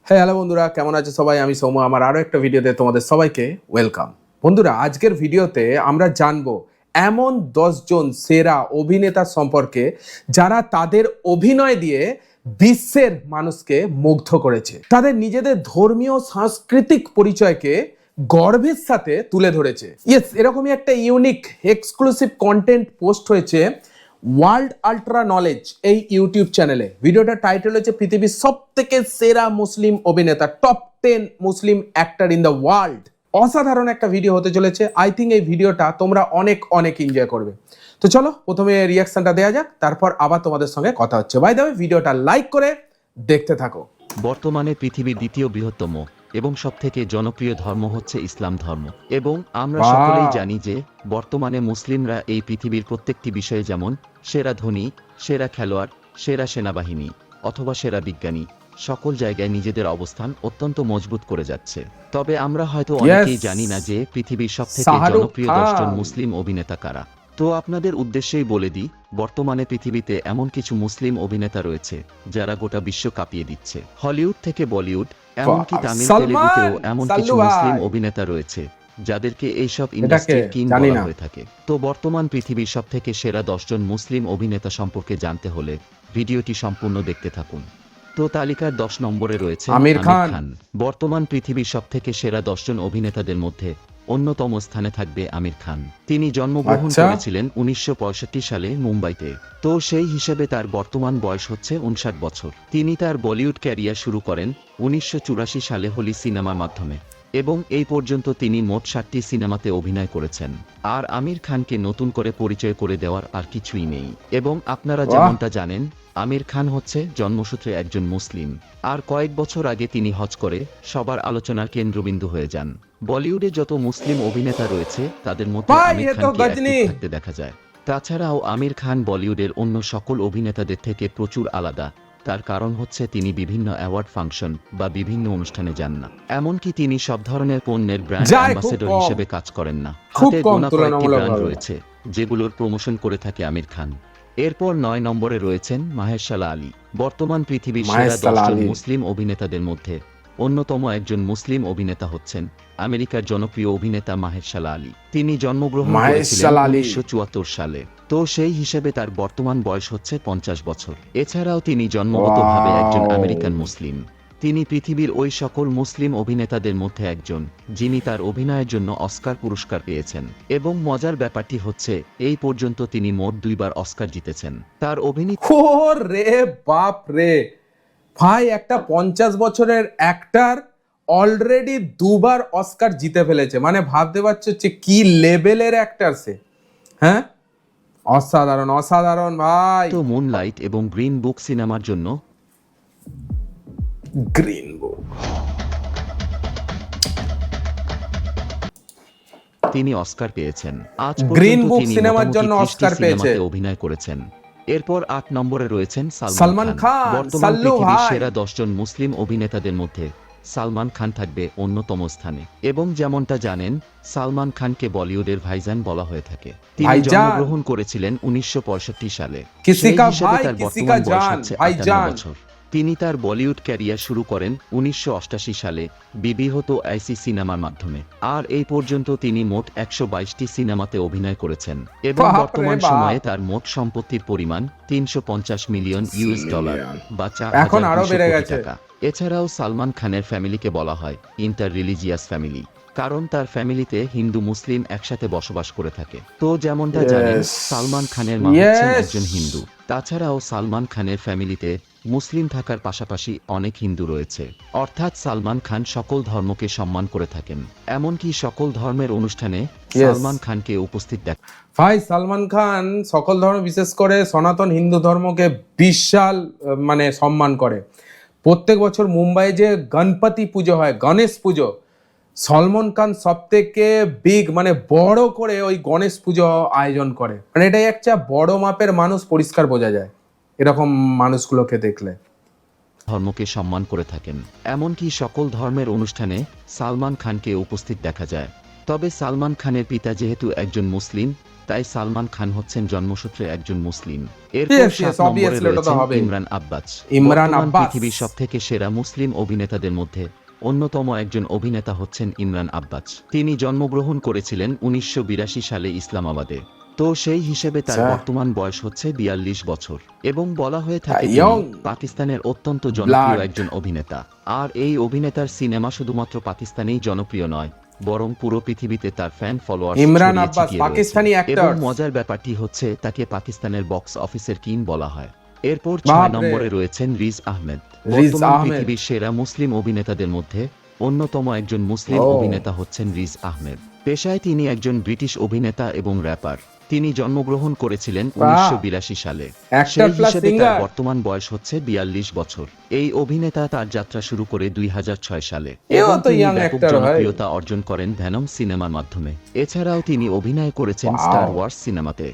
হ্যাঁ হ্যালো বন্ধুরা, কেমন আছে সবাই? আমি সৌম্য, আমার আরও একটা ভিডিওতে তোমাদের সবাইকে ওয়েলকাম। বন্ধুরা, আজকের ভিডিওতে আমরা জানবো এমন 10 জন সেরা অভিনেতা সম্পর্কে যারা তাদের অভিনয় দিয়ে বিশ্বের মানুষকে মুগ্ধ করেছে, তাদের নিজেদের ধর্মীয় সাংস্কৃতিক পরিচয়কে গর্বের সাথে তুলে ধরেছে। ইয়েস, এরকমই একটা ইউনিক এক্সক্লুসিভ কন্টেন্ট পোস্ট হয়েছে ওয়ার্ল্ড আল্ট্রা নলেজ এই ইউটিউব চ্যানেলে। ভিডিওটার টাইটেল হচ্ছে পৃথিবীর সব থেকে সেরা মুসলিম অভিনেতা, top 10 Muslim actor in the world. অসাধারণ একটা ভিডিও হতে চলেছে। আই থিঙ্ক এই ভিডিওটা তোমরা অনেক অনেক এনজয় করবে। তো চলো প্রথমে রিয়াকশনটা দেওয়া যাক, তারপর আবার তোমাদের সঙ্গে কথা হচ্ছে। বাই দ্য ওয়ে, ভিডিওটা লাইক করে দেখতে থাকো। বর্তমানে পৃথিবীর দ্বিতীয় বৃহত্তম এবং সবথেকে জনপ্রিয় ধর্ম হচ্ছে ইসলাম ধর্ম, এবং আমরা সকলেই জানি যে বর্তমানে মুসলিমরা এই পৃথিবীর প্রত্যেকটি বিষয়ে, যেমন সেরা ধনী, সেরা খেলোয়াড়, সেরা সেনাবাহিনী অথবা সেরা বিজ্ঞানী, সকল জায়গায় নিজেদের অবস্থান অত্যন্ত মজবুত করে যাচ্ছে। তবে আমরা হয়তো অনেকেই জানি না যে পৃথিবীর সবথেকে জনপ্রিয় 10 জন মুসলিম অভিনেতা কারা। তো আপনাদের উদ্দেশ্যেই বলে দিই, বর্তমানে পৃথিবীতে এমন কিছু মুসলিম অভিনেতা রয়েছে যারা গোটা বিশ্ব কাঁপিয়ে দিচ্ছে। হলিউড থেকে বলিউড, এমনকি তামিল তেলেগুতেও এমন কিছু মুসলিম অভিনেতা রয়েছে যাদেরকে এইসব ইন্ডাস্ট্রির কিং বলা হয়ে থাকে। তো বর্তমান পৃথিবীর সবথেকে সেরা 10 জন মুসলিম অভিনেতা সম্পর্কে জানতে হলে ভিডিওটি সম্পূর্ণ দেখতে থাকুন। তো তালিকার 10 নম্বরে রয়েছে আমির খান। বর্তমান পৃথিবীর সবথেকে সেরা 10 জন অভিনেতাদের মধ্যে অন্যতম স্থানে থাকবে আমির খান। তিনি জন্মগ্রহণ করেছিলেন 1965 সালে মুম্বাইতে। তো সেই হিসেবে তার বর্তমান বয়স হচ্ছে 59 বছর। তিনি তার বলিউড ক্যারিয়ার শুরু করেন 1984 সালে হোলি সিনেমার মাধ্যমে, এবং এই পর্যন্ত তিনি মোট 7টি সিনেমাতে অভিনয় করেছেন। আর আমির খানকে নতুন করে পরিচয় করে দেওয়ার আর কিছুই নেই। এবং আপনারা যেমনটা জানেন, আমির খান হচ্ছে জন্মসূত্রে একজন মুসলিম, আর কয়েক বছর আগে তিনি হজ করে সবার আলোচনার কেন্দ্রবিন্দু হয়ে যান। বলিউডে যত মুসলিম অভিনেতা রয়েছে তাদের মধ্যে আমির খানকে অ্যাক্টিভ থাকতে দেখা যায়। তাছাড়াও আমির খান বলিউডের অন্য সকল অভিনেতাদের থেকে প্রচুর আলাদা। তার কারণ হচ্ছে তিনি বিভিন্ন অ্যাওয়ার্ড ফাংশন বা বিভিন্ন অনুষ্ঠানে যান না, এমনকি তিনি সব ধরনের পণ্যের ব্র্যান্ড অ্যাম্বাসেডর হিসেবে কাজ করেন না। হাতে গোনা কয়েকটি ব্র্যান্ড রয়েছে যেগুলোর প্রমোশন করে থাকে আমির খান। এরপর 9 নম্বরে রয়েছেন মাহেরশালা আলী। বর্তমান পৃথিবীর সেরা 10 জন মুসলিম অভিনেতাদের মধ্যে অন্যতম একজন মুসলিম অভিনেতা হচ্ছেন আমেরিকার জনপ্রিয় অভিনেতা মাহেরশালা আলী। তিনি জন্মগ্রহণ করেছিলেন 1974 সালে। তো সেই হিসেবে তার বর্তমান বয়স হচ্ছে 50 বছর। এছাড়াও তিনি জন্মগতভাবে একজন আমেরিকান মুসলিম। তিনি পৃথিবীর ওই সকল মুসলিম অভিনেতাদের মধ্যে একজন যিনি তার অভিনয়ের জন্য অস্কার পুরস্কার পেয়েছেন। এবং মজার ব্যাপারটি হচ্ছে, এই পর্যন্ত তিনি মোট 2বার অস্কার জিতেছেন। তার অভিনীত রে বাপ রে ভাই, একটা 50 বছরের অ্যাক্টর অলরেডি 2বার অস্কার জিতে ফেলেছে, মানে ভাবতে পারছো যে কি লেভেলের অ্যাক্টর সে। হ্যাঁ, অসাধারণ অসাধারণ ভাই। তো মুনলাইট এবং গ্রিন বুক সিনেমার জন্য গ্রিন বুক তিনি অস্কার পেয়েছেন। আজ গ্রিন পর্যন্ত বুক তিনি সিনেমার জন্য অস্কার পেয়েছে। অভিনয় করেছেন। এরপর 8 নম্বরে রয়েছেন সালমান খান। বর্তমান পৃথিবীর সেরা 10 জন মুসলিম অভিনেতাদের মধ্যে সালমান খান থাকবে অন্যতম স্থানে। এবং যেমনটা জানেন, সালমান খানকে বলিউডের ভাইজান বলা হয়ে থাকে। তিনি জন্মগ্রহণ করেছিলেন 1965 সালে। সেই হিসেবে তার বর্তমান বয়স হচ্ছে 58 বছর। তিনি তার বলিউড ক্যারিয়ার শুরু করেন 1988 সালে বিবি হতো আইসি সিনেমার মাধ্যমে। আর এই পর্যন্ত তিনি মোট 122টি সিনেমাতে অভিনয় করেছেন। এবং বর্তমান সময়ে তার মোট সম্পত্তির পরিমাণ 350 মিলিয়ন ইউএস ডলার বা 4,200 কোটি টাকা। এছাড়াও সালমান খানের ফ্যামিলিকে বলা হয় ইন্টার রিলিজিয়াস ফ্যামিলি, কারণ তার ফ্যামিলিতে হিন্দু মুসলিম একসাথে বসবাস করে থাকে। তো যেমনটা জানেন, সালমান খানের মা হচ্ছেন একজন হিন্দু। তাছাড়াও সালমান খানের ফ্যামিলিতে মুসলিম থাকার পাশাপাশি অনেক হিন্দু রয়েছে। অর্থাৎ সালমান খান সকল ধর্মকে সম্মান করে থাকেন। এমনকি সকল ধর্মের অনুষ্ঠানে সালমান খানকে উপস্থিত দেখ ভাই। সালমান খান সকল ধর্ম, বিশেষ করে সনাতন হিন্দু ধর্মকে বিশাল মানে সম্মান করে। প্রত্যেক বছর মুম্বাই যে গণপতি পুজো হয়, গণেশ পুজো, সলমান খান সব থেকে বিগ মানে বড় করে ওই গণেশ পুজো আয়োজন করে। মানে এটাই একটা বড় মাপের মানুষ, পরিষ্কার বোঝা যায় এরকম মানুষগুলোকে দেখলে। ধর্মকে সম্মান করে থাকেন। এমনকি সকল ধর্মের অনুষ্ঠানে সালমান খানকে উপস্থিত দেখা যায়। তবে সালমান খানের পিতা যেহেতু একজন মুসলিম, তাই সালমান খান হচ্ছেন জন্মসূত্রে একজন মুসলিম। এরপর Yes, 7 yes, নম্বরে obviously, ওটা তো রয়েছেন হবেই। ইমরান আব্বাস। ইমরান বর্তমান আব্বাস। পৃথিবীর সবথেকে সেরা মুসলিম অভিনেতাদের মধ্যে অন্যতম একজন অভিনেতা হচ্ছেন ইমরান আব্বাস। তিনি জন্মগ্রহণ করেছিলেন 1982 সালে ইসলামাবাদে। তো সেই হিসেবে তার আচ্ছা। বর্তমান বয়স হচ্ছে 42 বছর এবং বলা হয়ে থাকে Young তিনি পাকিস্তানের অত্যন্ত জনপ্রিয় blood। একজন অভিনেতা। আর এই অভিনেতার সিনেমা শুধুমাত্র পাকিস্তানেই জনপ্রিয় নয়, বরং পুরো পৃথিবীতে তার ফ্যান ফলোয়ার্স ইমরান ছড়িয়ে আব্বাস ছিটিয়ে রয়েছে। পাকিস্তানি এবং অ্যাক্টর। মজার ব্যাপারটি হচ্ছে তাকে পাকিস্তানের বক্স অফিসের কিং বলা হয়। এরপর 6 বাপরে। নম্বরে রয়েছেন রিজ আহমেদ। রিজ বর্তমান আহমেদ। পৃথিবীর সেরা মুসলিম অভিনেতাদের মধ্যে অন্যতম একজন মুসলিম ও। অভিনেতা হচ্ছেন রিজ আহমেদ। পেশায় তিনি একজন ব্রিটিশ অভিনেতা এবং র্যাপার। তিনি জন্মগ্রহণ করেছিলেন বাহ। 1982 সালে। Actor সেই plus হিসেবে তার singer। বর্তমান বয়স হচ্ছে 42 বছর। এই অভিনেতা তার যাত্রা শুরু করে 2006 সালে এও এবং তো তিনি young ব্যাপক actor, ভাই। জনপ্রিয়তা অর্জন করেন ভেনম সিনেমার মাধ্যমে। এছাড়াও তিনি অভিনয় করেছেন Wow। স্টার ওয়ার্স সিনেমাতে।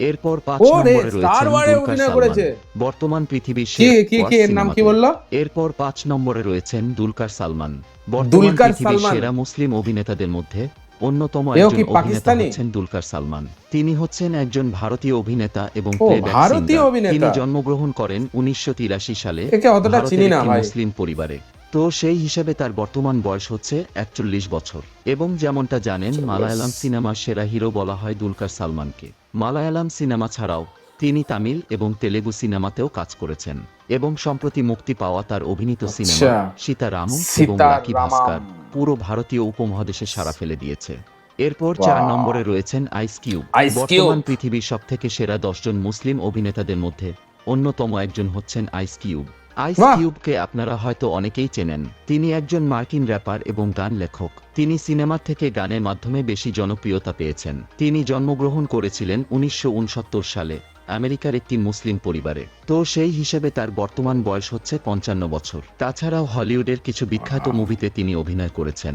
এরপর 5 ওরে, নম্বরে Star রয়েছেন Wars-এ দুলকার অভিনয় সালমান। করেছে। বর্তমান পৃথিবীর কি সেরা কি ওয়ার্স কি এর নাম কি সিনেমাতে। বললো? এরপর 5 নম্বরে রয়েছেন দুলকার সালমান। বর্তমান দুলকার পৃথিবীর সালমান। সেরা মুসলিম অভিনেতাদের মধ্যে অন্যতম এও একজন কি অভিনেতা পাকিস্তানি? হচ্ছেন দুলকার সালমান। তিনি হচ্ছেন একজন ভারতীয় অভিনেতা এবং ও, প্লেব্যাক ভারতীয় সিঙ্গার। অভিনেতা। তিনি জন্মগ্রহণ করেন 1983 সালে একে অতটা ভারতের চিনি না, একটি ভাই। মুসলিম পরিবারে। তো সেই হিসেবে তার বর্তমান বয়স হচ্ছে 41 বছর। এবং যেমনটা জানেন, মালায়ালাম সিনেমার সেরা হিরো বলা হয় দুলকার সালমানকে। মালায়ালাম সিনেমা ছাড়াও তিনি তামিল এবং তেলেগু সিনেমাতেও কাজ করেছেন এবং সম্প্রতি মুক্তি পাওয়া তার অভিনীত সিনেমা সীতারামম এবং লাকি ভাস্কর পুরো ভারতীয় উপমহাদেশে সাড়া ফেলে দিয়েছে। এরপর 4 Wow। নম্বরে রয়েছেন আইস কিউব। Ice বর্তমান Cube। পৃথিবীর সবথেকে সেরা 10 জন মুসলিম অভিনেতাদের মধ্যে অন্যতম একজন হচ্ছেন আইস কিউব। আইস বাহ। কিউবকে আপনারা হয়তো অনেকেই চেনেন। তিনি একজন মার্কিন র্যাপার এবং গান লেখক। তিনি সিনেমার থেকে গানের মাধ্যমে বেশি জনপ্রিয়তা পেয়েছেন। তিনি জন্মগ্রহণ করেছিলেন 1969 সালে আমেরিকার একটি মুসলিম পরিবারে। তো সেই হিসেবে তার বর্তমান বয়স হচ্ছে 55 বছর। তাছাড়াও হলিউডের কিছু বিখ্যাত মুভিতে তিনি অভিনয় করেছেন।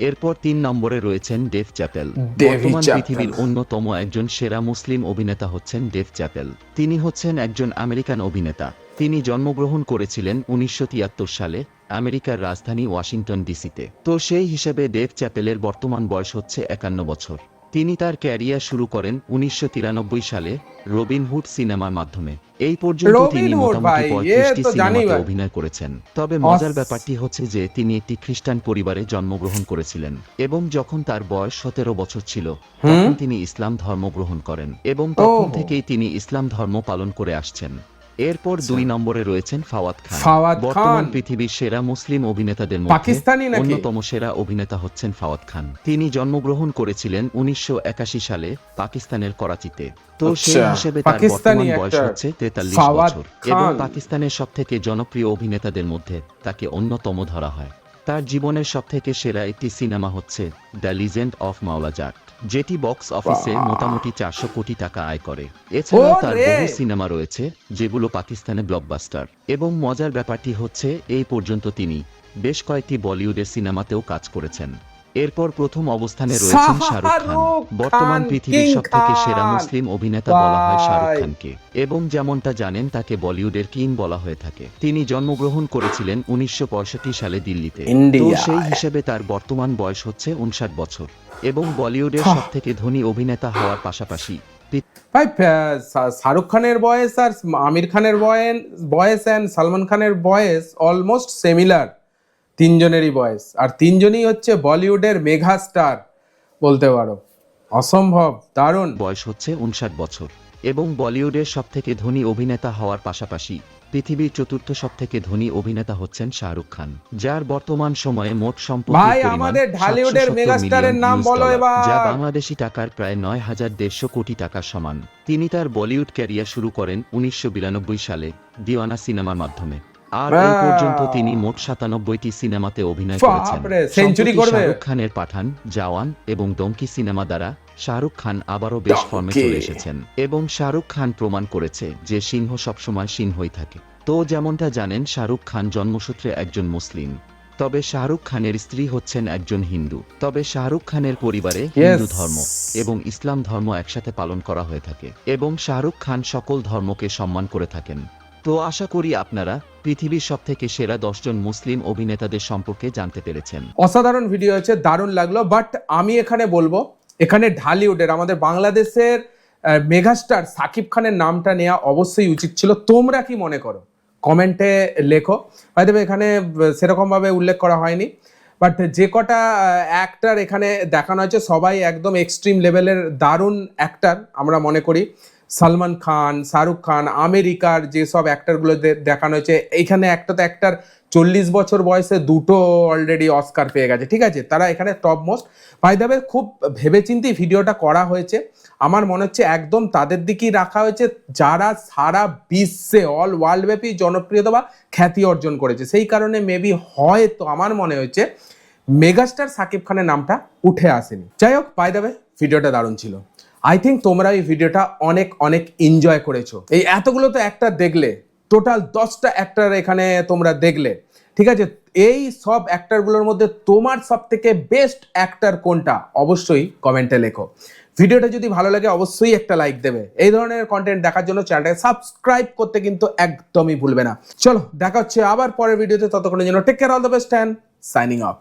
এরপর 3 নম্বরে রয়েছেন ডেভ চ্যাপেল। বর্তমান পৃথিবীর অন্যতম একজন সেরা মুসলিম অভিনেতা হচ্ছেন ডেভ চ্যাপেল। তিনি হচ্ছেন একজন আমেরিকান অভিনেতা। তিনি জন্মগ্রহণ করেছিলেন 1973 সালে আমেরিকার রাজধানী ওয়াশিংটন ডিসিতে। তো সেই হিসেবে ডেভ চ্যাপেলের বর্তমান বয়স হচ্ছে 51 বছর। তিনি তার ক্যারিয়ার শুরু করেন 1993 সালে রবিনহুড সিনেমার মাধ্যমে। এই পর্যন্ত তিনি রবিনহুড মোটামুটি ভাই, 35টি তো জানি সিনেমাতে ভাই। অভিনয় করেছেন। তবে মজার ব্যাপারটি হচ্ছে যে তিনি একটি খ্রিস্টান পরিবারে জন্মগ্রহণ করেছিলেন এবং যখন তার বয়স 17 বছর ছিল তখন তিনি ইসলাম ধর্ম গ্রহণ করেন এবং তখন থেকেই তিনি ইসলাম ধর্ম পালন করে আসছেন। এরপর 2 নম্বরে রয়েছেন ফাওয়াদ খান। ফাওয়াদ বর্তমান খান। পৃথিবীর সেরা মুসলিম অভিনেতাদের মধ্যে পাকিস্তানি নাকি? অন্যতম সেরা অভিনেতা হচ্ছেন ফাওয়াদ খান। তিনি জন্মগ্রহণ করেছিলেন 1981 সালে পাকিস্তানের করাচিতে। তো সেই হিসেবে তার পাকিস্তানি বর্তমান বয়স actor হচ্ছে 43 ফাওয়াদ বছর খান। এবং পাকিস্তানের সবথেকে জনপ্রিয় অভিনেতাদের মধ্যে তাকে অন্যতম ধরা হয়। তার জীবনের সবথেকে সেরা একটি সিনেমা হচ্ছে দ্য লিজেন্ড অফ মাওলা জাট, যেটি বক্স অফিসে মোটামুটি 400 কোটি টাকা আয় করে। এছাড়াও তার ওরে। বহু সিনেমা রয়েছে যেগুলো পাকিস্তানে ব্লকবাস্টার। এবং মজার ব্যাপারটি হচ্ছে এই পর্যন্ত তিনি বেশ কয়েকটি বলিউডের সিনেমাতেও কাজ করেছেন। এরপর প্রথম অবস্থানে রয়েছেন শাহরুখ খান। শাহরুখ বর্তমান খান, পৃথিবীর কিং সবথেকে সেরা খান। মুসলিম অভিনেতা বলা হয় শাহরুখ ভাই। খানকে এবং যেমনটা জানেন তাকে বলিউডের কিং বলা হয়ে থাকে। তিনি জন্মগ্রহণ করেছিলেন 1965 সালে দিল্লিতে। তো ইন্ডিয়ায়। সেই হিসেবে তার বর্তমান বয়স হচ্ছে 59 বছর এবং বলিউডের সবথেকে ধনী অভিনেতা হওয়ার পাশাপাশি ভাই, শাহরুখ খানের বয়স আর আমির খানের বয়স এন্ড সালমান খানের বয়স অলমোস্ট সিমিলার। তিনজনেরই বয়স, আর তিনজনই হচ্ছে বলিউডের মেগা স্টার বলতে পারো। অসম্ভব দারুণ। বয়স হচ্ছে 59 বছর এবং বলিউডের সবথেকে ধনী অভিনেতা হওয়ার পাশাপাশি পৃথিবীর চতুর্থ সবথেকে ধনী অভিনেতা হচ্ছেন শাহরুখ খান, যার বর্তমান সময়ে মোট সম্পত্তির ভাই, পরিমাণ আমাদের ঢালিউডের 770 মেগাস্টারের মিলিয়ন নাম ইউএস বলো ডলার, এবার। যা বাংলাদেশি টাকার প্রায় 9,150 কোটি টাকার সমান। তিনি তার বলিউড ক্যারিয়ার শুরু করেন 1992 সালে দিওয়ানা সিনেমার মাধ্যমে। আর এই পর্যন্ত তিনি মোট 97টি সিনেমাতে অভিনয় করেছেন। বাপরে, সেঞ্চুরি সম্প্রতি করবে। শাহরুখ খানের পাঠান, জওয়ান এবং ডঙ্কি সিনেমা দ্বারা শাহরুখ খান আবারও বেশ ফর্মে চলে এসেছেন এবং শাহরুখ খান প্রমাণ করেছে যে সিংহ সবসময় সিংহই থাকে। তো যেমনটা জানেন, শাহরুখ খান জন্মসূত্রে একজন মুসলিম, তবে শাহরুখ খানের স্ত্রী হচ্ছেন একজন হিন্দু। তবে শাহরুখ খানের পরিবারে হিন্দু ধর্ম এবং ইসলাম ধর্ম একসাথে পালন করা হয়ে থাকে এবং শাহরুখ খান সকল ধর্মকে সম্মান করে থাকেন। তো আশা করি আপনারা পৃথিবীর সবথেকে সেরা 10 জন মুসলিম অভিনেতাদের সম্পর্কে জানতে পেরেছেন। অসাধারণ ভিডিও হয়েছে, দারুণ লাগলো। বাট আমি এখানে বলবো, এখানে ঢালিউডের আমাদের বাংলাদেশের মেগাস্টার সাকিব খানের নামটা নেওয়া অবশ্যই উচিত ছিল। তোমরা কি মনে করো কমেন্টে লেখো। বাই দ্য ওয়ে, এখানে সেরকমভাবে উল্লেখ করা হয়নি, বাট যে কটা অ্যাক্টার এখানে দেখানো হয়েছে সবাই একদম এক্সট্রিম লেভেলের দারুণ অ্যাক্টার আমরা মনে করি। সালমান খান, শাহরুখ খান, আমেরিকার যেসব অ্যাক্টারগুলো দেখানো হয়েছে, এইখানে একটা তো অ্যাক্টার 40 বছর বয়সে দুটো অলরেডি অস্কার পেয়ে গেছে, ঠিক আছে, তারা এখানে top most. By the way, খুব ভেবেচিন্তেই ভিডিওটা করা হয়েছে। আমার মনে হচ্ছে একদম তাদের দিকেই রাখা হয়েছে যারা সারা বিশ্বে অল ওয়ার্ল্ড ব্যাপী জনপ্রিয়তা বা খ্যাতি অর্জন করেছে। সেই কারণে মেবি হয়তো আমার মনে হচ্ছে মেগাস্টার সাকিব খানের নামটা উঠে আসেনি। যাই হোক, বাই দ্য ওয়ে, ভিডিওটা দারুণ ছিল। আই থিঙ্ক তোমরা এই ভিডিওটা অনেক অনেক এনজয় করেছো। এই এতগুলো তো অ্যাক্টার দেখলে, টোটাল 10টা অ্যাক্টার এখানে তোমরা দেখলে, ঠিক আছে। এই সব অ্যাক্টারগুলোর মধ্যে তোমার সব থেকে বেস্ট অ্যাক্টার কোনটা অবশ্যই কমেন্টে লেখো। ভিডিওটা যদি ভালো লাগে অবশ্যই একটা লাইক দেবে। এই ধরনের কন্টেন্ট দেখার জন্য চ্যানেলটাকে সাবস্ক্রাইব করতে কিন্তু একদমই ভুলবে না। চলো, দেখা হচ্ছে আবার পরের ভিডিওতে। ততক্ষণের জন্য take care, all the best and signing of.